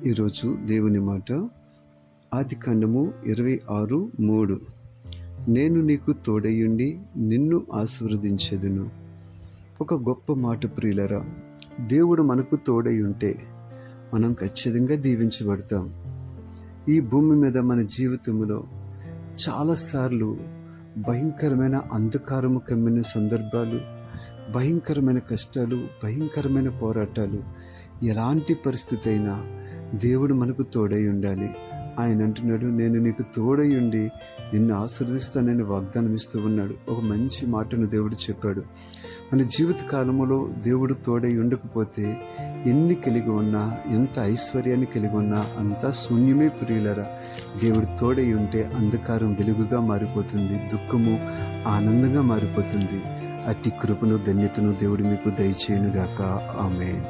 ఈరోజు దేవుని మాట ఆదికాండము 26:3. నేను నీకు తోడయుండి నిన్ను ఆశీర్వదించెదను. ఒక గొప్ప మాట ప్రియులరా. దేవుడు మనకు తోడై ఉంటే మనం ఖచ్చితంగా దీవించబడతాం. ఈ భూమి మీద మన జీవితంలో చాలాసార్లు భయంకరమైన అంధకారము కమ్మిన సందర్భాలు, భయంకరమైన కష్టాలు, భయంకరమైన పోరాటాలు, ఎలాంటి పరిస్థితి అయినా దేవుడు మనకు తోడై ఉండాలి. ఆయన అంటున్నాడు, నేను నీకు తోడై ఉండి నిన్ను ఆశీర్వదిస్తానని వాగ్దానం ఇస్తూ ఉన్నాడు. ఒక మంచి మాటను దేవుడు చెప్పాడు. మన జీవిత కాలంలో దేవుడు తోడై ఉండకపోతే ఎన్ని కలిగి ఉన్నా, ఎంత ఐశ్వర్యాన్ని కలిగి ఉన్నా అంతా శూన్యమే ప్రియులరా. దేవుడు తోడై ఉంటే అంధకారం వెలుగుగా మారిపోతుంది, దుఃఖము ఆనందంగా మారిపోతుంది. అట్టి కృపను ధన్యతను దేవుడు మీకు దయచేయునుగాక. ఆమేన్.